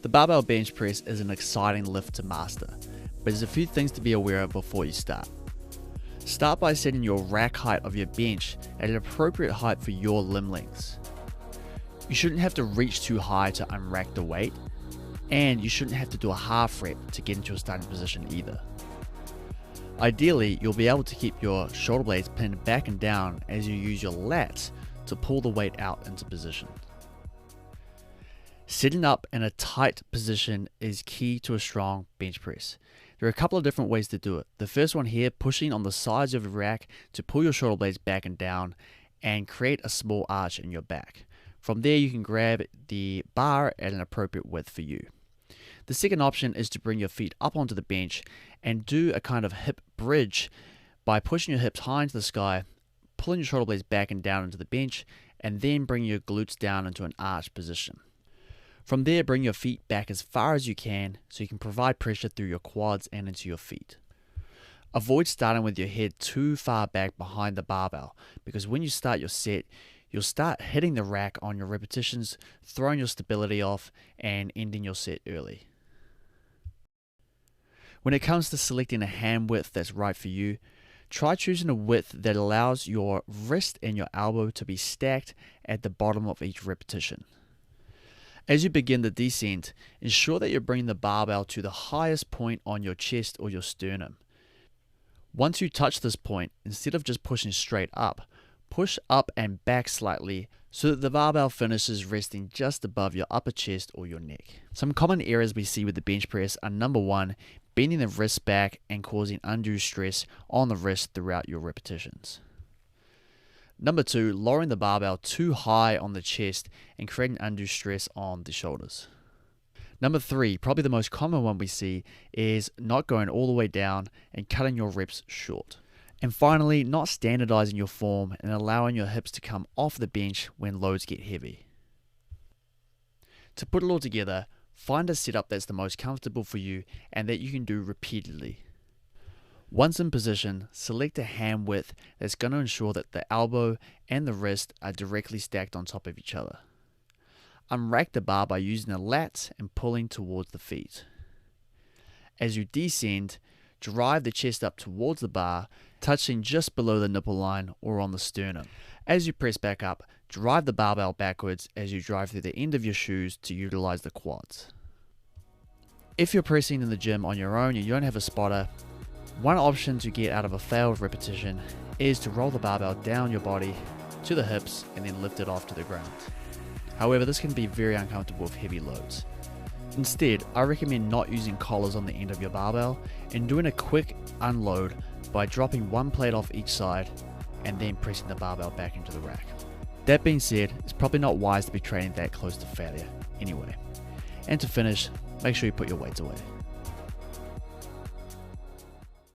The barbell bench press is an exciting lift to master, but there's a few things to be aware of before you start. Start by setting your rack height of your bench at an appropriate height for your limb lengths. You shouldn't have to reach too high to unrack the weight, and you shouldn't have to do a half rep to get into a starting position either. Ideally, you'll be able to keep your shoulder blades pinned back and down as you use your lats to pull the weight out into position. Sitting up in a tight position is key to a strong bench press. There are a couple of different ways to do it. The first one here, pushing on the sides of the rack to pull your shoulder blades back and down and create a small arch in your back. From there, you can grab the bar at an appropriate width for you. The second option is to bring your feet up onto the bench and do a kind of hip bridge by pushing your hips high into the sky, pulling your shoulder blades back and down into the bench, and then bring your glutes down into an arch position. From there, bring your feet back as far as you can so you can provide pressure through your quads and into your feet. Avoid starting with your head too far back behind the barbell, because when you start your set, you'll start hitting the rack on your repetitions, throwing your stability off, and ending your set early. When it comes to selecting a hand width that's right for you, try choosing a width that allows your wrist and your elbow to be stacked at the bottom of each repetition. As you begin the descent, ensure that you're bringing the barbell to the highest point on your chest or your sternum. Once you touch this point, instead of just pushing straight up, push up and back slightly so that the barbell finishes resting just above your upper chest or your neck. Some common errors we see with the bench press are: number one, bending the wrist back and causing undue stress on the wrist throughout your repetitions. Number two, lowering the barbell too high on the chest and creating undue stress on the shoulders. Number three, probably the most common one we see, is not going all the way down and cutting your reps short. And finally, not standardizing your form and allowing your hips to come off the bench when loads get heavy. To put it all together, find a setup that's the most comfortable for you and that you can do repeatedly. Once in position, select a hand width that's going to ensure that the elbow and the wrist are directly stacked on top of each other. Unrack the bar by using the lats and pulling towards the feet. As you descend, drive the chest up towards the bar, touching just below the nipple line or on the sternum. As you press back up, drive the barbell backwards as you drive through the end of your shoes to utilize the quads. If you're pressing in the gym on your own and you don't have a spotter, one option to get out of a failed repetition is to roll the barbell down your body to the hips and then lift it off to the ground. However, this can be very uncomfortable with heavy loads. Instead, I recommend not using collars on the end of your barbell and doing a quick unload by dropping one plate off each side and then pressing the barbell back into the rack. That being said, it's probably not wise to be training that close to failure anyway. And to finish, make sure you put your weights away.